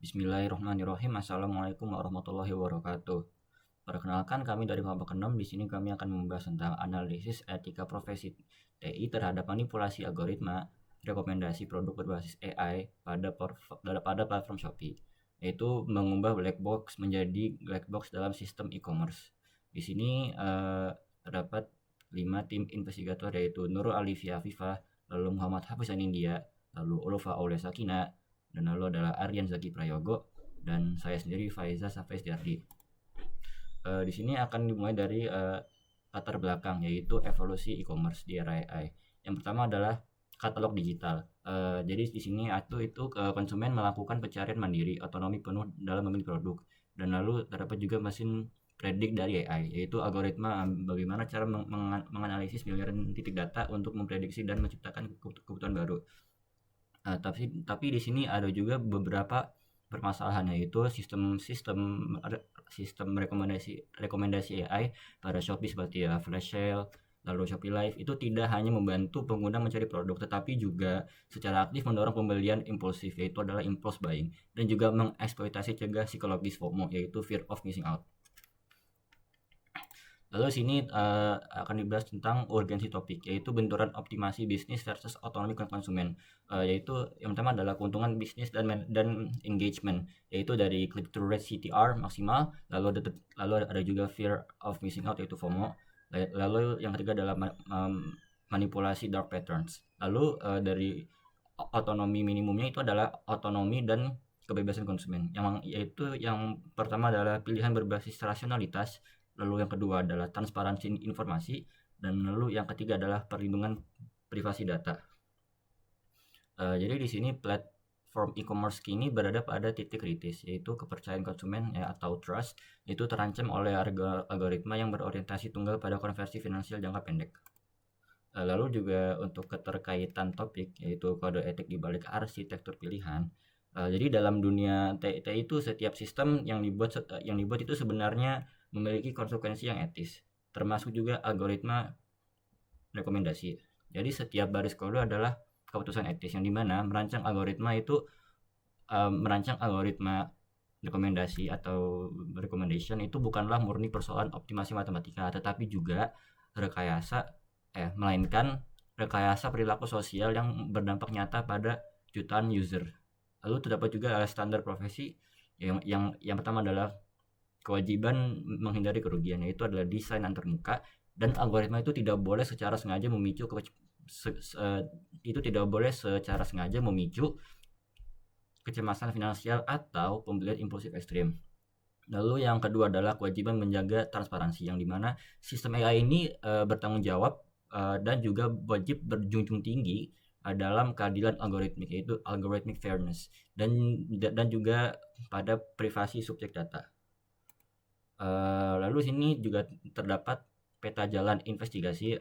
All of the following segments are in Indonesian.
Bismillahirrahmanirrahim. Assalamualaikum warahmatullahi wabarakatuh. Perkenalkan, kami dari kelompok 6. Di sini kami akan membahas tentang analisis etika profesi TI terhadap manipulasi algoritma rekomendasi produk berbasis AI pada platform Shopee, yaitu mengubah black box menjadi black box dalam sistem e-commerce. Di sini terdapat 5 tim investigator, yaitu Nurul Alifia Afifah, lalu Muhammad Hafiz Anindya, lalu Ulfa Aulia Sakina, dan lalu adalah Aryan Zaki Prayogo, dan saya sendiri Faiza Safais Diardi. Di sini akan dimulai dari latar belakang, yaitu evolusi e-commerce di era AI. Yang pertama adalah katalog digital. Jadi di sini itu konsumen melakukan pencarian mandiri, otonomi penuh dalam memilih produk. Dan lalu terdapat juga mesin predik dari AI, yaitu algoritma bagaimana cara menganalisis miliaran titik data untuk memprediksi dan menciptakan kebutuhan baru. Tapi di sini ada juga beberapa permasalahan, yaitu sistem rekomendasi AI pada Shopee seperti Flash Sale, lalu Shopee Live itu tidak hanya membantu pengguna mencari produk, tetapi juga secara aktif mendorong pembelian impulsif, yaitu adalah impulse buying, dan juga mengeksploitasi cegah psikologis FOMO, yaitu fear of missing out. Lalu sini akan dibahas tentang urgensi topik, yaitu benturan optimasi bisnis versus otonomi konsumen. Yaitu yang pertama adalah keuntungan bisnis dan engagement, yaitu dari click-through rate CTR maksimal, lalu ada juga fear of missing out, yaitu FOMO. Lalu yang ketiga adalah manipulasi dark patterns. Lalu dari otonomi minimumnya itu adalah otonomi dan kebebasan konsumen. Yaitu yang pertama adalah pilihan berbasis rasionalitas, lalu yang kedua adalah transparansi informasi, dan lalu yang ketiga adalah perlindungan privasi data. Jadi di sini platform e-commerce kini berada pada titik kritis, yaitu kepercayaan konsumen atau trust itu terancam oleh algoritma yang berorientasi tunggal pada konversi finansial jangka pendek. Lalu juga untuk keterkaitan topik, yaitu kode etik di balik arsitektur pilihan. Jadi dalam dunia TI itu setiap sistem yang dibuat itu sebenarnya memiliki konsekuensi yang etis, termasuk juga algoritma rekomendasi. Jadi setiap baris kode adalah keputusan etis, yang dimana merancang algoritma rekomendasi atau recommendation itu bukanlah murni persoalan optimasi matematika, tetapi juga melainkan rekayasa perilaku sosial yang berdampak nyata pada jutaan user. Lalu terdapat juga standar profesi yang pertama adalah kewajiban menghindari kerugian, yaitu adalah desain antarmuka, dan algoritma itu tidak boleh secara sengaja memicu kecemasan finansial atau pembelian impulsif ekstrim. Lalu yang kedua adalah kewajiban menjaga transparansi, yang dimana sistem AI ini bertanggung jawab dan juga wajib berjunjung tinggi dalam keadilan algoritmik, yaitu algorithmic fairness, dan juga pada privasi subjek data. Lalu sini juga terdapat peta jalan investigasi,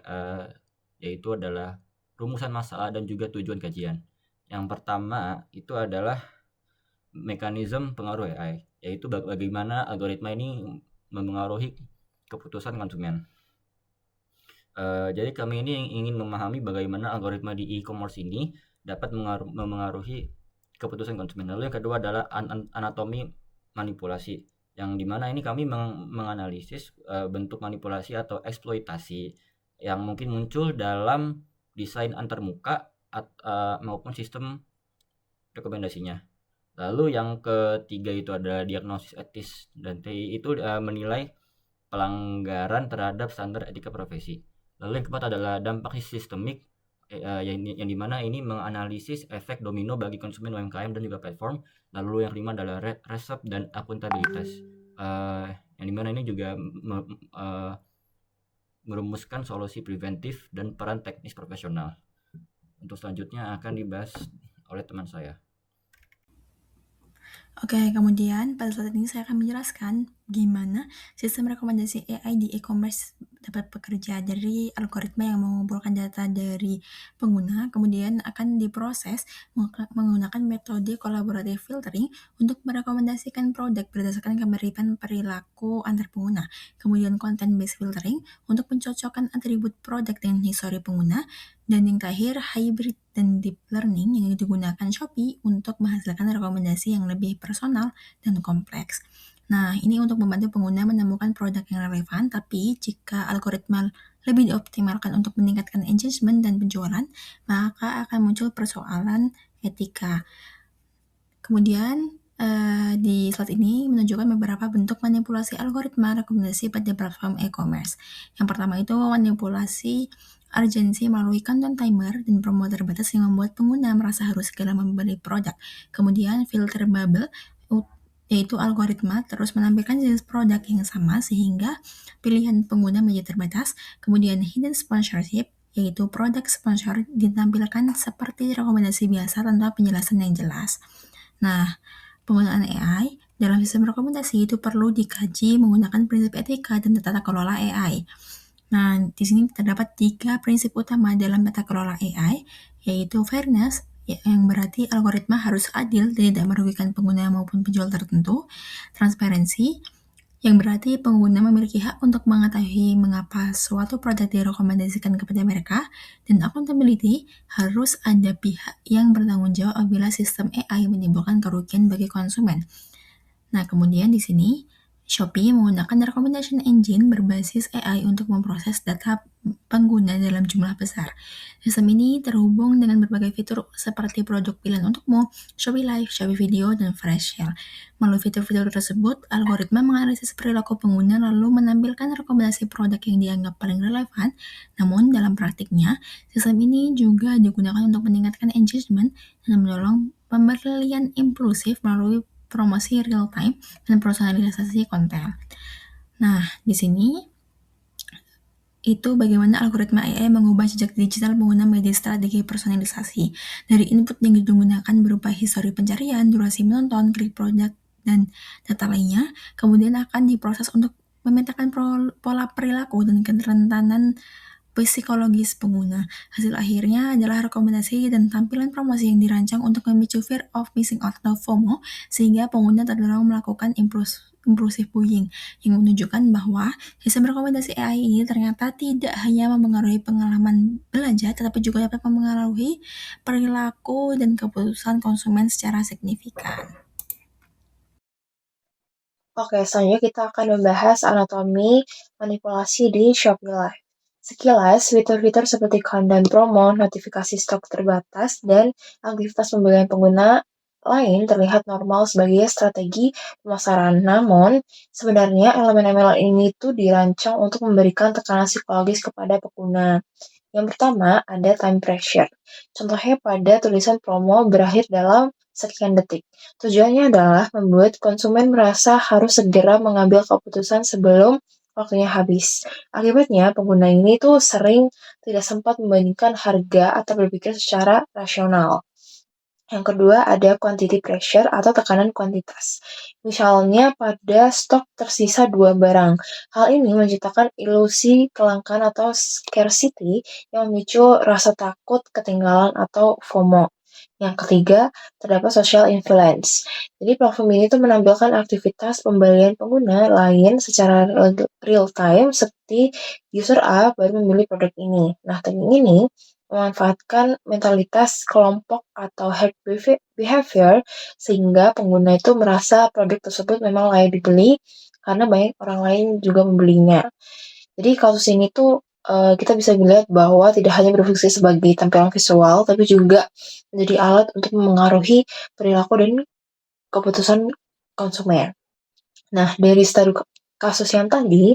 yaitu adalah rumusan masalah dan juga tujuan kajian. Yang pertama itu adalah mekanisme pengaruh AI, yaitu bagaimana algoritma ini memengaruhi keputusan konsumen. Jadi kami ini ingin memahami bagaimana algoritma di e-commerce ini dapat memengaruhi keputusan konsumen. Lalu yang kedua adalah anatomi manipulasi, yang dimana ini kami menganalisis bentuk manipulasi atau eksploitasi yang mungkin muncul dalam desain antarmuka maupun sistem rekomendasinya. Lalu yang ketiga itu adalah diagnosis etis, dan TI itu menilai pelanggaran terhadap standar etika profesi. Lalu yang keempat adalah dampak sistemik, yang dimana ini menganalisis efek domino bagi konsumen, UMKM, dan juga platform. Lalu yang kelima adalah resep dan akuntabilitas, yang dimana ini juga merumuskan solusi preventif dan peran teknis profesional. Untuk selanjutnya akan dibahas oleh teman saya. Oke, kemudian pada slide ini saya akan menjelaskan gimana sistem rekomendasi AI di e-commerce dapat bekerja dari algoritma yang mengumpulkan data dari pengguna, kemudian akan diproses menggunakan metode collaborative filtering untuk merekomendasikan produk berdasarkan kemiripan perilaku antar pengguna, kemudian content based filtering untuk mencocokkan atribut produk dengan histori pengguna, dan yang terakhir hybrid dan deep learning yang digunakan Shopee untuk menghasilkan rekomendasi yang lebih personal dan kompleks. Nah, ini untuk membantu pengguna menemukan produk yang relevan, tapi jika algoritma lebih dioptimalkan untuk meningkatkan engagement dan penjualan, maka akan muncul persoalan etika. Kemudian, di slide ini menunjukkan beberapa bentuk manipulasi algoritma rekomendasi pada platform e-commerce. Yang pertama itu manipulasi urgensi melalui content timer dan promo terbatas yang membuat pengguna merasa harus segera membeli produk. Kemudian filter bubble, yaitu algoritma terus menampilkan jenis produk yang sama sehingga pilihan pengguna menjadi terbatas. Kemudian hidden sponsorship, yaitu produk sponsor ditampilkan seperti rekomendasi biasa tanpa penjelasan yang jelas. Nah, penggunaan AI dalam sistem rekomendasi itu perlu dikaji menggunakan prinsip etika dan tata kelola AI. Nah, di sini terdapat 3 prinsip utama dalam tata kelola AI, yaitu fairness, yang berarti algoritma harus adil dan tidak merugikan pengguna maupun penjual tertentu, transparansi, yang berarti pengguna memiliki hak untuk mengetahui mengapa suatu produk direkomendasikan kepada mereka, dan accountability, harus ada pihak yang bertanggung jawab apabila sistem AI menimbulkan kerugian bagi konsumen. Nah, kemudian di sini Shopee menggunakan recommendation engine berbasis AI untuk memproses data pengguna dalam jumlah besar. Sistem ini terhubung dengan berbagai fitur seperti produk pilihan untukmu, Shopee Live, Shopee Video, dan Flash Sale. Melalui fitur-fitur tersebut, algoritma menganalisis perilaku pengguna lalu menampilkan rekomendasi produk yang dianggap paling relevan. Namun, dalam praktiknya, sistem ini juga digunakan untuk meningkatkan engagement dan mendorong pembelian impulsif melalui promosi real time dan personalisasi konten. Nah, di sini itu bagaimana algoritma AI mengubah jejak digital pengguna menjadi strategi personalisasi. Dari input yang digunakan berupa histori pencarian, durasi menonton, klik produk, dan data lainnya, kemudian akan diproses untuk memetakan pola perilaku dan kerentanan psikologis pengguna. Hasil akhirnya adalah rekomendasi dan tampilan promosi yang dirancang untuk memicu fear of missing out atau FOMO, sehingga pengguna terdorong melakukan impulsive buying, yang menunjukkan bahwa sistem rekomendasi AI ini ternyata tidak hanya mempengaruhi pengalaman belanja, tetapi juga dapat mempengaruhi perilaku dan keputusan konsumen secara signifikan. Oke, selanjutnya kita akan membahas anatomi manipulasi di Shopee Live. Sekilas, fitur-fitur seperti countdown promo, notifikasi stok terbatas, dan aktivitas pembelian pengguna lain terlihat normal sebagai strategi pemasaran. Namun, sebenarnya elemen-elemen ini tuh dirancang untuk memberikan tekanan psikologis kepada pengguna. Yang pertama, ada time pressure. Contohnya pada tulisan promo berakhir dalam sekian detik. Tujuannya adalah membuat konsumen merasa harus segera mengambil keputusan sebelum waktunya habis. Akibatnya, pengguna ini tuh sering tidak sempat membandingkan harga atau berpikir secara rasional. Yang kedua ada quantity pressure atau tekanan kuantitas. Misalnya pada stok tersisa 2 barang. Hal ini menciptakan ilusi kelangkaan atau scarcity yang memicu rasa takut ketinggalan atau FOMO. Yang ketiga, terdapat social influence. Jadi platform ini tuh menampilkan aktivitas pembelian pengguna lain secara real time seperti user A baru memilih produk ini. Nah, teknik ini memanfaatkan mentalitas kelompok atau herd behavior sehingga pengguna itu merasa produk tersebut memang layak dibeli karena banyak orang lain juga membelinya. Jadi kasus ini tuh kita bisa melihat bahwa tidak hanya berfungsi sebagai tampilan visual, tapi juga menjadi alat untuk memengaruhi perilaku dan keputusan konsumen. Nah, dari studi kasus yang tadi,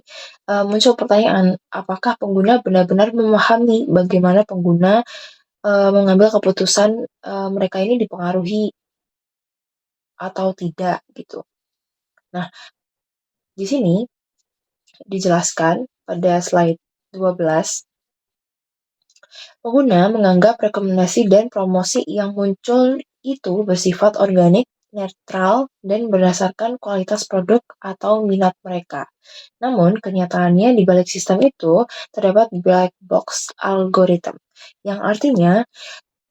muncul pertanyaan, apakah pengguna benar-benar memahami bagaimana pengguna mengambil keputusan mereka ini dipengaruhi atau tidak gitu. Nah, di sini dijelaskan pada slide 12, pengguna menganggap rekomendasi dan promosi yang muncul itu bersifat organik, netral, dan berdasarkan kualitas produk atau minat mereka. Namun, kenyataannya di balik sistem itu terdapat black box algorithm, yang artinya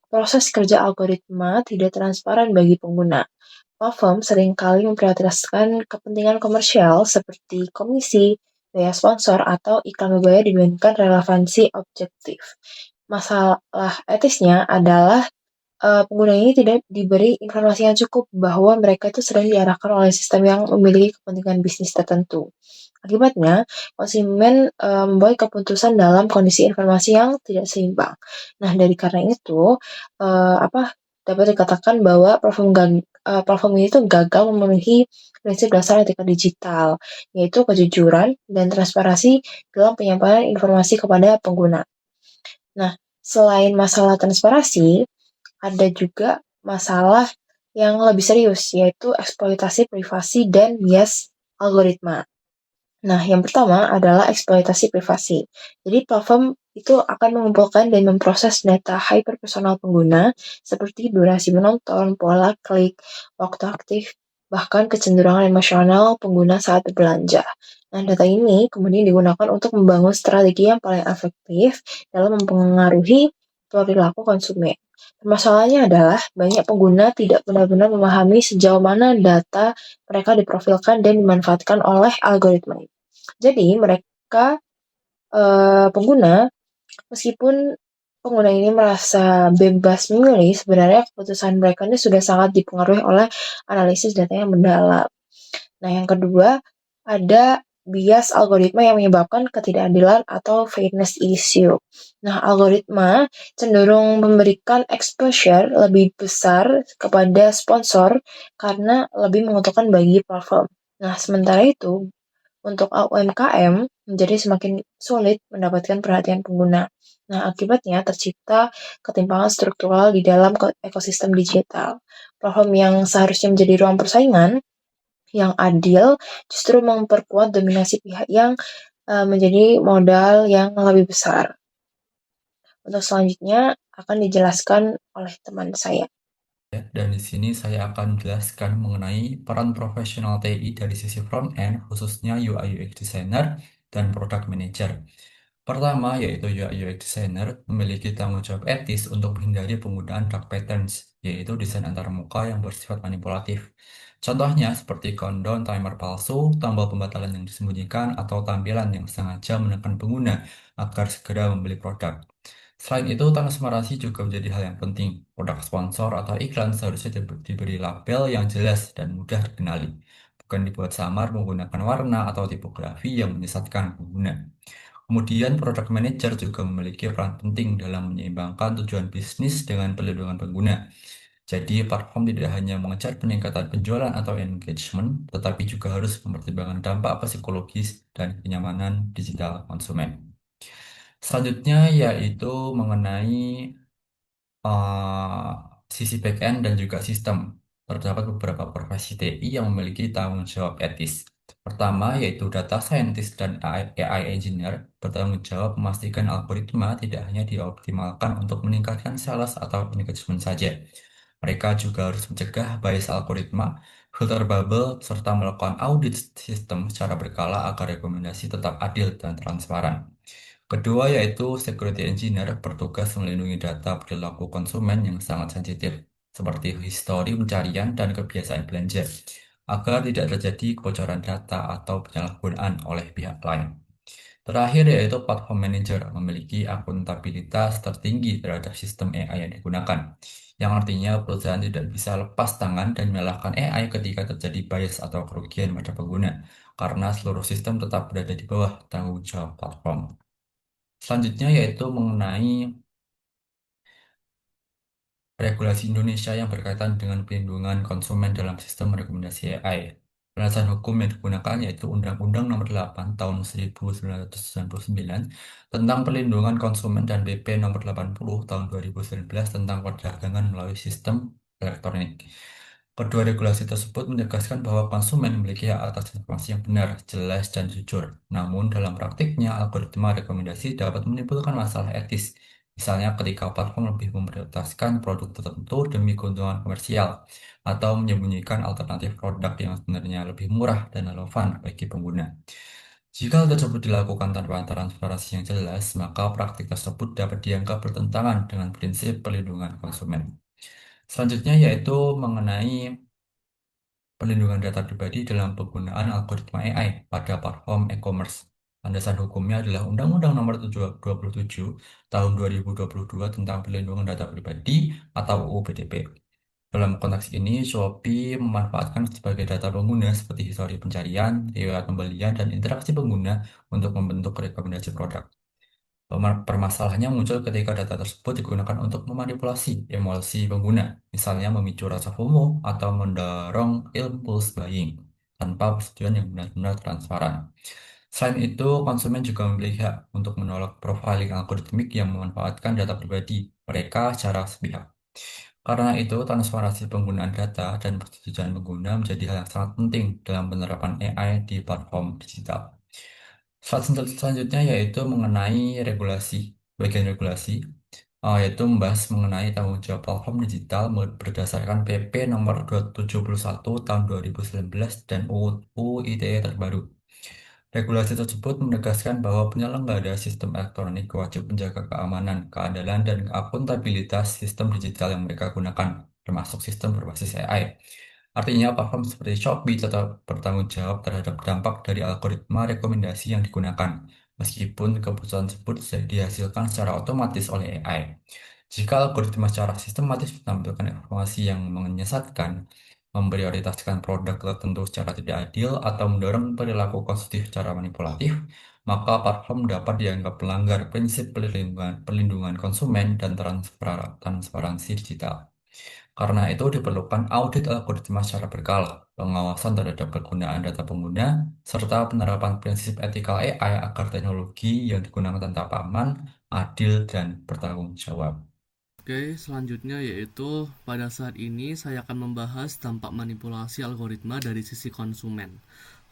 proses kerja algoritma tidak transparan bagi pengguna. Platform seringkali memprioritaskan kepentingan komersial seperti komisi, biaya sponsor, atau iklan berbayar dibandingkan relevansi objektif. Masalah etisnya adalah pengguna ini tidak diberi informasi yang cukup bahwa mereka itu sedang diarahkan oleh sistem yang memiliki kepentingan bisnis tertentu. Akibatnya, konsumen membuat keputusan dalam kondisi informasi yang tidak seimbang. Nah, dari karena itu, dapat dikatakan bahwa platform ini tuh gagal memenuhi prinsip dasar etika digital, yaitu kejujuran dan transparansi dalam penyampaian informasi kepada pengguna. Nah, selain masalah transparansi, ada juga masalah yang lebih serius, yaitu eksploitasi privasi dan bias algoritma. Nah, yang pertama adalah eksploitasi privasi. Jadi, platform itu akan mengumpulkan dan memproses data hyperpersonal pengguna seperti durasi menonton, pola klik, waktu aktif, bahkan kecenderungan emosional pengguna saat berbelanja. Nah, data ini kemudian digunakan untuk membangun strategi yang paling efektif dalam mempengaruhi perilaku konsumen. Permasalahannya adalah banyak pengguna tidak benar-benar memahami sejauh mana data mereka diprofilkan dan dimanfaatkan oleh algoritma. Jadi mereka pengguna, meskipun pengguna ini merasa bebas memilih, sebenarnya keputusan mereka ini sudah sangat dipengaruhi oleh analisis data yang mendalam. Nah, yang kedua, ada bias algoritma yang menyebabkan ketidakadilan atau fairness issue. Nah, algoritma cenderung memberikan exposure lebih besar kepada sponsor karena lebih menguntungkan bagi platform. Nah, sementara itu, untuk UMKM menjadi semakin sulit mendapatkan perhatian pengguna. Nah, akibatnya tercipta ketimpangan struktural di dalam ekosistem digital. Platform yang seharusnya menjadi ruang persaingan yang adil justru memperkuat dominasi pihak yang menjadi modal yang lebih besar. Untuk selanjutnya akan dijelaskan oleh teman saya. Dan di sini saya akan menjelaskan mengenai peran profesional TI dari sisi front end, khususnya UI UX designer dan product manager. Pertama, yaitu UI UX designer memiliki tanggung jawab etis untuk menghindari penggunaan dark patterns, yaitu desain antarmuka yang bersifat manipulatif. Contohnya seperti countdown timer palsu, tombol pembatalan yang disembunyikan, atau tampilan yang sengaja menekan pengguna agar segera membeli produk. Selain itu, transparansi juga menjadi hal yang penting. Produk sponsor atau iklan seharusnya diberi label yang jelas dan mudah dikenali, bukan dibuat samar menggunakan warna atau tipografi yang menyesatkan pengguna. Kemudian, product manager juga memiliki peran penting dalam menyeimbangkan tujuan bisnis dengan perlindungan pengguna. Jadi, platform tidak hanya mengejar peningkatan penjualan atau engagement, tetapi juga harus mempertimbangkan dampak psikologis dan kenyamanan digital konsumen. Selanjutnya yaitu mengenai uh, sisi back-end dan juga sistem. Terdapat beberapa profesi TI yang memiliki tanggung jawab etis. Pertama, yaitu data scientist dan AI engineer bertanggung jawab memastikan algoritma tidak hanya dioptimalkan untuk meningkatkan sales atau engagement saja. Mereka juga harus mencegah bias algoritma, filter bubble, serta melakukan audit sistem secara berkala agar rekomendasi tetap adil dan transparan. Kedua yaitu security engineer bertugas melindungi data perilaku konsumen yang sangat sensitif, seperti histori pencarian dan kebiasaan belanja, agar tidak terjadi kebocoran data atau penyalahgunaan oleh pihak lain. Terakhir yaitu platform manager memiliki akuntabilitas tertinggi terhadap sistem AI yang digunakan, yang artinya perusahaan tidak bisa lepas tangan dan menyalahkan AI ketika terjadi bias atau kerugian pada pengguna, karena seluruh sistem tetap berada di bawah tanggung jawab platform. Selanjutnya yaitu mengenai regulasi Indonesia yang berkaitan dengan pelindungan konsumen dalam sistem rekomendasi AI. Landasan hukum yang digunakan yaitu Undang-Undang Nomor 8 Tahun 1999 tentang Perlindungan Konsumen dan PP Nomor 80 Tahun 2019 tentang perdagangan melalui sistem elektronik. Kedua regulasi tersebut menegaskan bahwa konsumen memiliki hak atas informasi yang benar, jelas, dan jujur. Namun, dalam praktiknya, algoritma rekomendasi dapat menimbulkan masalah etis. Misalnya ketika platform lebih memprioritaskan produk tertentu demi keuntungan komersial, atau menyembunyikan alternatif produk yang sebenarnya lebih murah dan relevan bagi pengguna. Jika hal tersebut dilakukan tanpa transparansi yang jelas, maka praktik tersebut dapat dianggap bertentangan dengan prinsip perlindungan konsumen. Selanjutnya yaitu mengenai perlindungan data pribadi dalam penggunaan algoritma AI pada platform e-commerce. Landasan hukumnya adalah Undang-Undang Nomor 27 Tahun 2022 tentang Perlindungan Data Pribadi atau UU PDP. Dalam konteks ini, Shopee memanfaatkan sebagai data pengguna seperti histori pencarian, riwayat pembelian, dan interaksi pengguna untuk membentuk rekomendasi produk. Permasalahannya muncul ketika data tersebut digunakan untuk memanipulasi emosi pengguna, misalnya memicu rasa FOMO atau mendorong impulse buying tanpa persetujuan yang benar-benar transparan. Selain itu, konsumen juga memiliki hak untuk menolak profiling algoritmik yang memanfaatkan data pribadi mereka secara sepihak. Karena itu, transparansi penggunaan data dan persetujuan pengguna menjadi hal yang sangat penting dalam penerapan AI di platform digital. Selanjutnya yaitu mengenai regulasi, bagian regulasi, yaitu membahas mengenai tanggung jawab platform digital berdasarkan PP nomor 271 tahun 2019 dan UU ITE terbaru. Regulasi tersebut menegaskan bahwa penyelenggara sistem elektronik wajib menjaga keamanan, keandalan, dan akuntabilitas sistem digital yang mereka gunakan, termasuk sistem berbasis AI. Artinya, platform seperti Shopee tetap bertanggung jawab terhadap dampak dari algoritma rekomendasi yang digunakan, meskipun keputusan tersebut dihasilkan secara otomatis oleh AI. Jika algoritma secara sistematis menampilkan informasi yang menyesatkan, memprioritaskan produk tertentu secara tidak adil, atau mendorong perilaku konsumtif secara manipulatif, maka platform dapat dianggap melanggar prinsip perlindungan konsumen dan transparansi digital. Karena itu diperlukan audit algoritma secara berkala, pengawasan terhadap penggunaan data pengguna, serta penerapan prinsip etikal AI agar teknologi yang digunakan tetap aman, adil, dan bertanggung jawab. Oke, selanjutnya yaitu pada saat ini saya akan membahas dampak manipulasi algoritma dari sisi konsumen,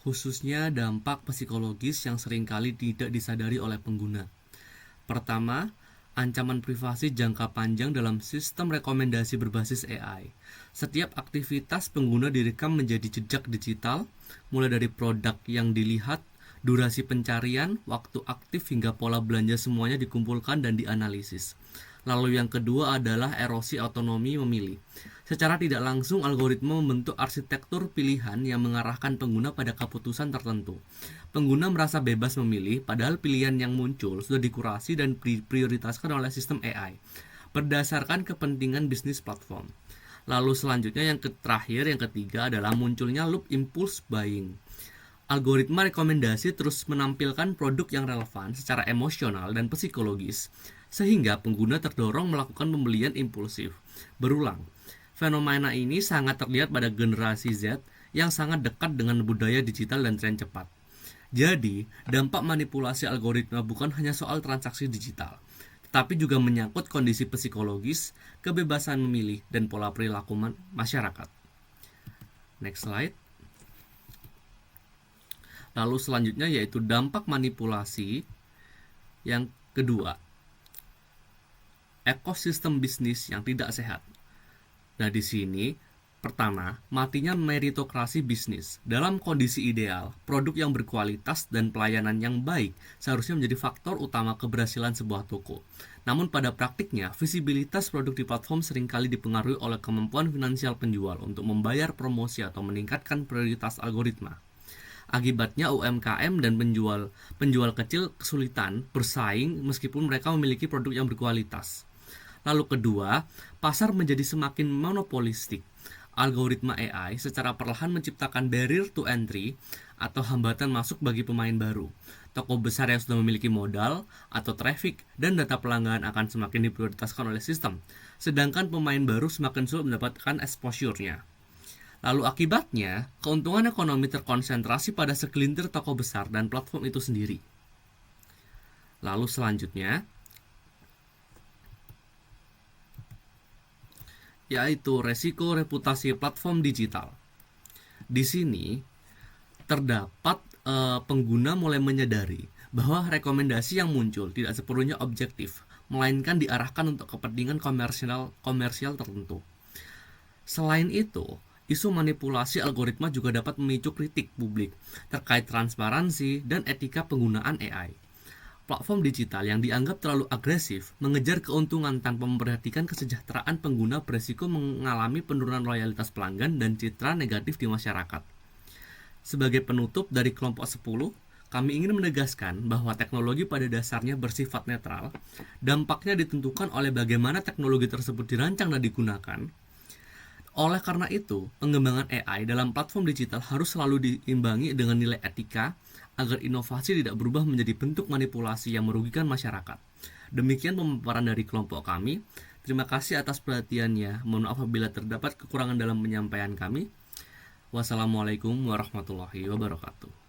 khususnya dampak psikologis yang seringkali tidak disadari oleh pengguna. Pertama, ancaman privasi jangka panjang dalam sistem rekomendasi berbasis AI. Setiap aktivitas pengguna direkam menjadi jejak digital, mulai dari produk yang dilihat, durasi pencarian, waktu aktif hingga pola belanja semuanya dikumpulkan dan dianalisis. Lalu yang kedua adalah erosi otonomi memilih. Secara tidak langsung, algoritma membentuk arsitektur pilihan yang mengarahkan pengguna pada keputusan tertentu. Pengguna merasa bebas memilih, padahal pilihan yang muncul sudah dikurasi dan diprioritaskan oleh sistem AI berdasarkan kepentingan bisnis platform. Lalu selanjutnya yang terakhir, yang ketiga adalah munculnya loop impulse buying. Algoritma rekomendasi terus menampilkan produk yang relevan secara emosional dan psikologis, sehingga pengguna terdorong melakukan pembelian impulsif. Berulang, fenomena ini sangat terlihat pada generasi Z yang sangat dekat dengan budaya digital dan tren cepat. Jadi, dampak manipulasi algoritma bukan hanya soal transaksi digital, tetapi juga menyangkut kondisi psikologis, kebebasan memilih, dan pola perilaku masyarakat. Next slide. Lalu selanjutnya yaitu dampak manipulasi yang kedua, ekosistem bisnis yang tidak sehat. Nah, di sini pertama, matinya meritokrasi bisnis. Dalam kondisi ideal, produk yang berkualitas dan pelayanan yang baik seharusnya menjadi faktor utama keberhasilan sebuah toko. Namun pada praktiknya, visibilitas produk di platform seringkali dipengaruhi oleh kemampuan finansial penjual untuk membayar promosi atau meningkatkan prioritas algoritma. Akibatnya UMKM dan penjual kecil kesulitan bersaing meskipun mereka memiliki produk yang berkualitas. Lalu kedua, pasar menjadi semakin monopolistik. Algoritma AI secara perlahan menciptakan barrier to entry atau hambatan masuk bagi pemain baru. Toko besar yang sudah memiliki modal atau traffic dan data pelanggan akan semakin diprioritaskan oleh sistem, sedangkan pemain baru semakin sulit mendapatkan exposure-nya. Lalu akibatnya, keuntungan ekonomi terkonsentrasi pada segelintir toko besar dan platform itu sendiri. Lalu selanjutnya, yaitu resiko reputasi platform digital. Di sini terdapat pengguna mulai menyadari bahwa rekomendasi yang muncul tidak sepenuhnya objektif, melainkan diarahkan untuk kepentingan komersial tertentu. Selain itu, isu manipulasi algoritma juga dapat memicu kritik publik terkait transparansi dan etika penggunaan AI. Platform digital yang dianggap terlalu agresif mengejar keuntungan tanpa memperhatikan kesejahteraan pengguna beresiko mengalami penurunan loyalitas pelanggan dan citra negatif di masyarakat. Sebagai penutup dari kelompok 10, Kami ingin menegaskan bahwa teknologi pada dasarnya bersifat netral. Dampaknya ditentukan oleh bagaimana teknologi tersebut dirancang dan digunakan. Oleh karena itu, pengembangan AI dalam platform digital harus selalu diimbangi dengan nilai etika agar inovasi tidak berubah menjadi bentuk manipulasi yang merugikan masyarakat. Demikian pemaparan dari kelompok kami. Terima kasih atas perhatiannya. Mohon maaf apabila terdapat kekurangan dalam penyampaian kami. Wassalamualaikum warahmatullahi wabarakatuh.